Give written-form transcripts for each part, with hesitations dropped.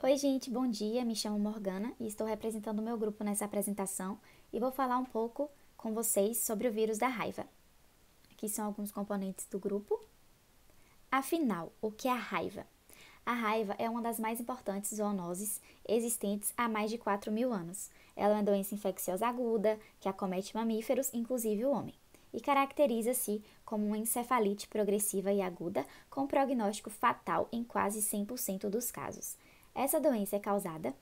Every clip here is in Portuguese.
Oi, gente, bom dia. Me chamo Morgana e estou representando o meu grupo nessa apresentação e vou falar um pouco com vocês sobre o vírus da raiva. Aqui são alguns componentes do grupo. Afinal, o que é a raiva? A raiva é uma das mais importantes zoonoses existentes há mais de 4.000 anos. Ela é uma doença infecciosa aguda que acomete mamíferos, inclusive o homem, e caracteriza-se como uma encefalite progressiva e aguda com prognóstico fatal em quase 100% dos casos. Essa doença é causada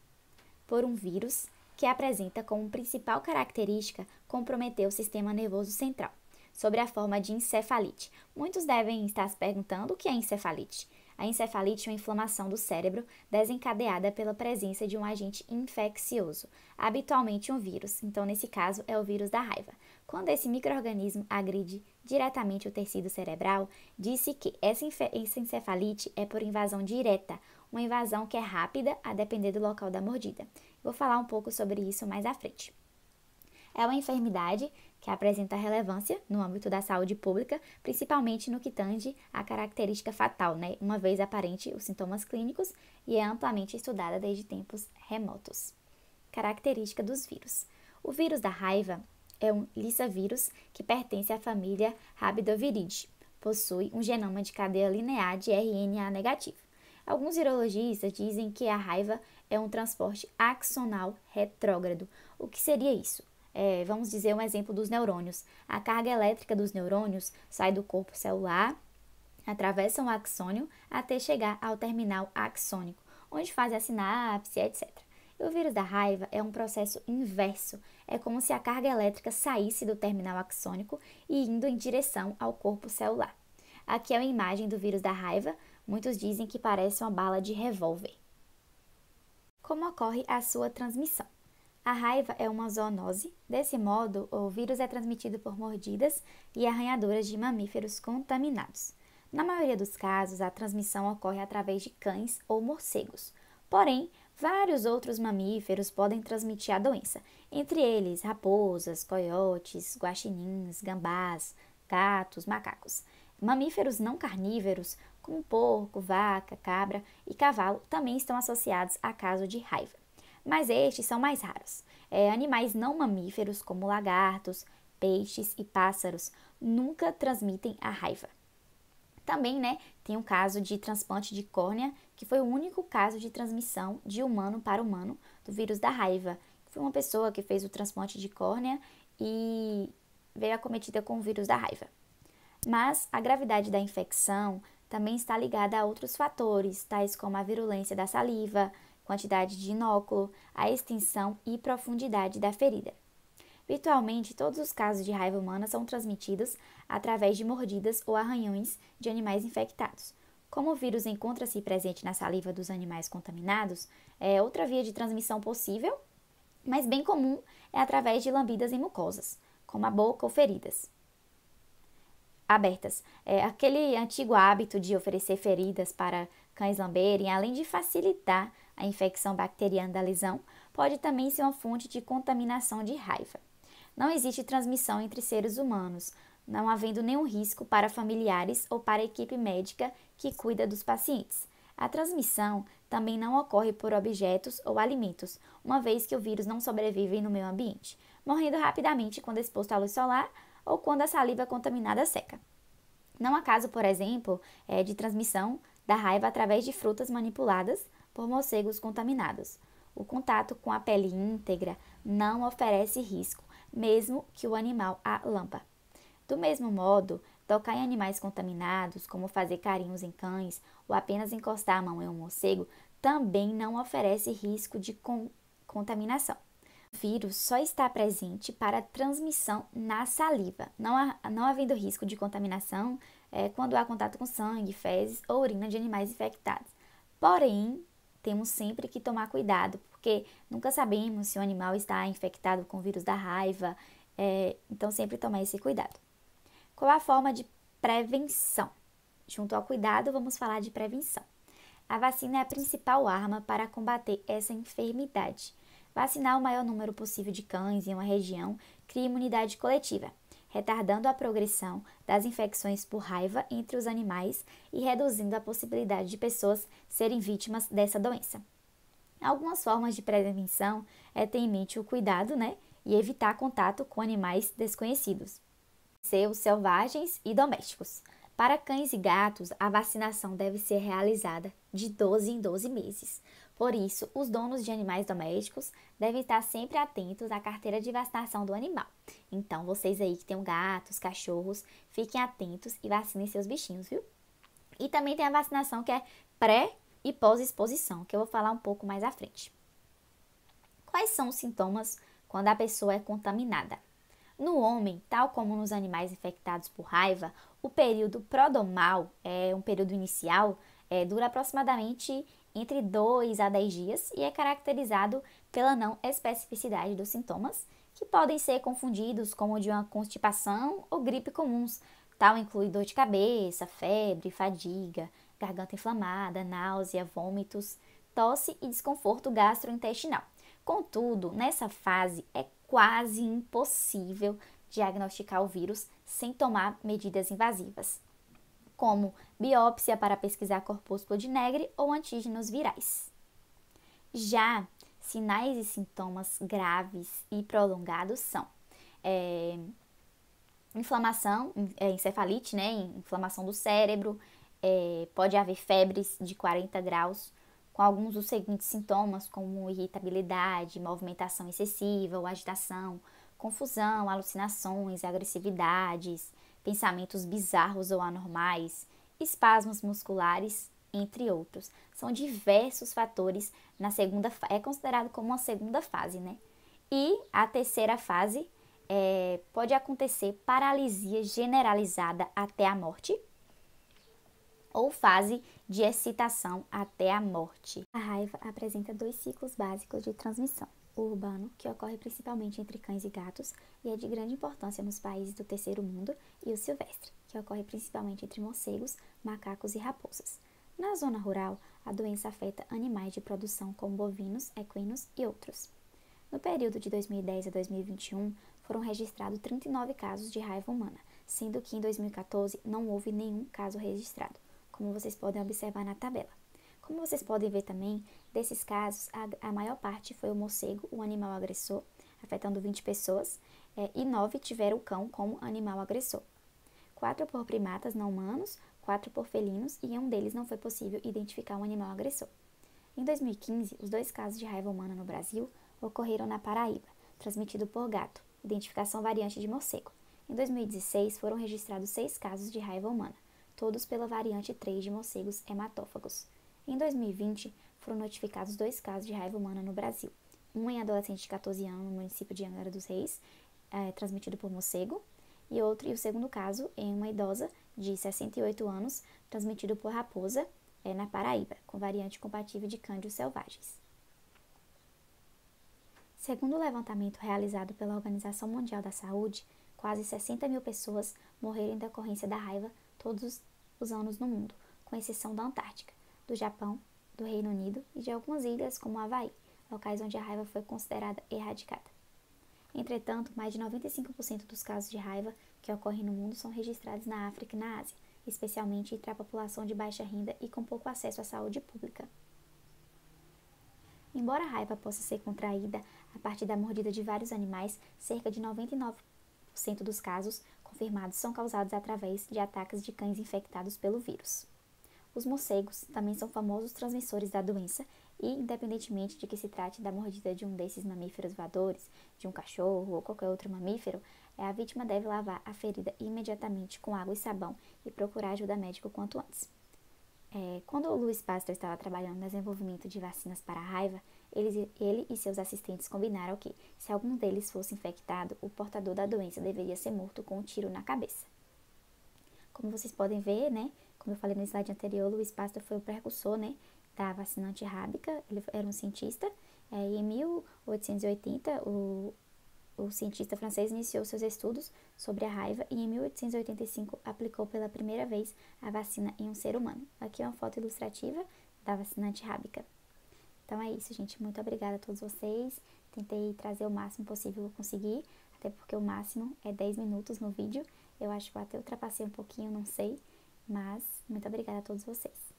por um vírus que apresenta como principal característica comprometer o sistema nervoso central, sob a forma de encefalite. Muitos devem estar se perguntando o que é encefalite. A encefalite é uma inflamação do cérebro desencadeada pela presença de um agente infeccioso, habitualmente um vírus, então nesse caso é o vírus da raiva. Quando esse micro-organismo agride diretamente o tecido cerebral, disse que essa encefalite é por invasão direta, uma invasão que é rápida a depender do local da mordida. Vou falar um pouco sobre isso mais à frente. É uma enfermidade que apresenta relevância no âmbito da saúde pública, principalmente no que tange à característica fatal, uma vez aparente os sintomas clínicos e é amplamente estudada desde tempos remotos. Característica dos vírus. O vírus da raiva é um lyssavirus que pertence à família Rhabdoviridae. Possui um genoma de cadeia linear de RNA negativo. Alguns virologistas dizem que a raiva é um transporte axonal retrógrado. O que seria isso? Vamos dizer um exemplo dos neurônios. A carga elétrica dos neurônios sai do corpo celular, atravessa o axônio até chegar ao terminal axônico, onde faz a sinapse, etc. E o vírus da raiva é um processo inverso. É como se a carga elétrica saísse do terminal axônico e indo em direção ao corpo celular. Aqui é uma imagem do vírus da raiva. Muitos dizem que parece uma bala de revólver. Como ocorre a sua transmissão? A raiva é uma zoonose. Desse modo, o vírus é transmitido por mordidas e arranhaduras de mamíferos contaminados. Na maioria dos casos, a transmissão ocorre através de cães ou morcegos. Porém, vários outros mamíferos podem transmitir a doença, entre eles raposas, coiotes, guaxinins, gambás, gatos, macacos. Mamíferos não carnívoros, como porco, vaca, cabra e cavalo, também estão associados a caso de raiva. Mas estes são mais raros. Animais não mamíferos, como lagartos, peixes e pássaros, nunca transmitem a raiva. Também, tem um caso de transplante de córnea, que foi o único caso de transmissão de humano para humano do vírus da raiva. Foi uma pessoa que fez o transplante de córnea e veio acometida com o vírus da raiva. Mas a gravidade da infecção também está ligada a outros fatores, tais como a virulência da saliva, quantidade de inóculo, a extensão e profundidade da ferida. Virtualmente, todos os casos de raiva humana são transmitidos através de mordidas ou arranhões de animais infectados. Como o vírus encontra-se presente na saliva dos animais contaminados, outra via de transmissão possível, mas bem comum, é através de lambidas em mucosas, como a boca ou feridas abertas. Aquele antigo hábito de oferecer feridas para cães lamberem, além de facilitar a infecção bacteriana da lesão, pode também ser uma fonte de contaminação de raiva. Não existe transmissão entre seres humanos, não havendo nenhum risco para familiares ou para a equipe médica que cuida dos pacientes. A transmissão também não ocorre por objetos ou alimentos, uma vez que o vírus não sobrevive no meio ambiente, morrendo rapidamente quando exposto à luz solar ou quando a saliva contaminada seca. Não há caso, por exemplo, de transmissão da raiva através de frutas manipuladas por morcegos contaminados. O contato com a pele íntegra não oferece risco, mesmo que o animal a lamba. Do mesmo modo, tocar em animais contaminados, como fazer carinhos em cães ou apenas encostar a mão em um morcego, também não oferece risco de contaminação. O vírus só está presente para transmissão na saliva, não havendo risco de contaminação quando há contato com sangue, fezes ou urina de animais infectados. Porém, temos sempre que tomar cuidado, porque nunca sabemos se o animal está infectado com o vírus da raiva, então sempre tomar esse cuidado. Qual a forma de prevenção? Junto ao cuidado, vamos falar de prevenção. A vacina é a principal arma para combater essa enfermidade. Vacinar o maior número possível de cães em uma região cria imunidade coletiva, retardando a progressão das infecções por raiva entre os animais e reduzindo a possibilidade de pessoas serem vítimas dessa doença. Algumas formas de prevenção é ter em mente o cuidado, né, e evitar contato com animais desconhecidos, seus selvagens e domésticos. Para cães e gatos, a vacinação deve ser realizada de 12 em 12 meses. Por isso, os donos de animais domésticos devem estar sempre atentos à carteira de vacinação do animal. Então, vocês aí que têm gatos, cachorros, fiquem atentos e vacinem seus bichinhos, viu? E também tem a vacinação que é pré e pós-exposição, que eu vou falar um pouco mais à frente. Quais são os sintomas quando a pessoa é contaminada? No homem, tal como nos animais infectados por raiva, o período prodromal, um período inicial, dura aproximadamente entre 2 a 10 dias e é caracterizado pela não especificidade dos sintomas, que podem ser confundidos como de uma constipação ou gripe comuns. Tal inclui dor de cabeça, febre, fadiga, garganta inflamada, náusea, vômitos, tosse e desconforto gastrointestinal. Contudo, nessa fase é quase impossível diagnosticar o vírus sem tomar medidas invasivas, como biópsia para pesquisar corpúsculo de Negre ou antígenos virais. Já sinais e sintomas graves e prolongados são inflamação, encefalite, né, inflamação do cérebro, pode haver febres de 40 graus, com alguns dos seguintes sintomas, como irritabilidade, movimentação excessiva ou agitação, confusão, alucinações, agressividades, pensamentos bizarros ou anormais, espasmos musculares, entre outros. São diversos fatores na segunda fase, é considerado como uma segunda fase, né? E a terceira fase pode acontecer paralisia generalizada até a morte, ou fase de excitação até a morte. A raiva apresenta 2 ciclos básicos de transmissão. O urbano, que ocorre principalmente entre cães e gatos e é de grande importância nos países do terceiro mundo, e o silvestre, que ocorre principalmente entre morcegos, macacos e raposas. Na zona rural, a doença afeta animais de produção como bovinos, equinos e outros. No período de 2010 a 2021, foram registrados 39 casos de raiva humana, sendo que em 2014 não houve nenhum caso registrado, como vocês podem observar na tabela. Como vocês podem ver também, desses casos, a maior parte foi o morcego, o animal agressor, afetando 20 pessoas, e 9 tiveram o cão como animal agressor. 4 por primatas não humanos, 4 por felinos, e em um deles não foi possível identificar um animal agressor. Em 2015, os 2 casos de raiva humana no Brasil ocorreram na Paraíba, transmitido por gato, identificação variante de morcego. Em 2016, foram registrados 6 casos de raiva humana, todos pela variante 3 de morcegos hematófagos. Em 2020, foram notificados 2 casos de raiva humana no Brasil, um em adolescente de 14 anos no município de Angra dos Reis, transmitido por morcego, e o segundo caso em uma idosa de 68 anos, transmitido por raposa, na Paraíba, com variante compatível de cândidos selvagens. Segundo o levantamento realizado pela Organização Mundial da Saúde, quase 60 mil pessoas morreram em decorrência da raiva todos os anos no mundo, com exceção da Antártica, do Japão, do Reino Unido e de algumas ilhas como o Havaí, locais onde a raiva foi considerada erradicada. Entretanto, mais de 95% dos casos de raiva que ocorrem no mundo são registrados na África e na Ásia, especialmente entre a população de baixa renda e com pouco acesso à saúde pública. Embora a raiva possa ser contraída a partir da mordida de vários animais, cerca de 99% dos casos confirmados são causados através de ataques de cães infectados pelo vírus. Os morcegos também são famosos transmissores da doença e, independentemente de que se trate da mordida de um desses mamíferos voadores, de um cachorro ou qualquer outro mamífero, a vítima deve lavar a ferida imediatamente com água e sabão e procurar ajuda médica o quanto antes. Quando o Louis Pasteur estava trabalhando no desenvolvimento de vacinas para a raiva, ele e seus assistentes combinaram que, se algum deles fosse infectado, o portador da doença deveria ser morto com um tiro na cabeça. Como vocês podem ver, né, como eu falei no slide anterior, Louis Pasteur foi o precursor, né, da vacina antirrábica. Ele era um cientista, e em 1880 o cientista francês iniciou seus estudos sobre a raiva e em 1885 aplicou pela primeira vez a vacina em um ser humano. Aqui é uma foto ilustrativa da vacina antirrábica. Então é isso, gente. Muito obrigada a todos vocês. Tentei trazer o máximo possível que eu consegui, até porque o máximo é 10 minutos no vídeo. Eu acho que eu até ultrapassei um pouquinho, não sei. Mas muito obrigada a todos vocês.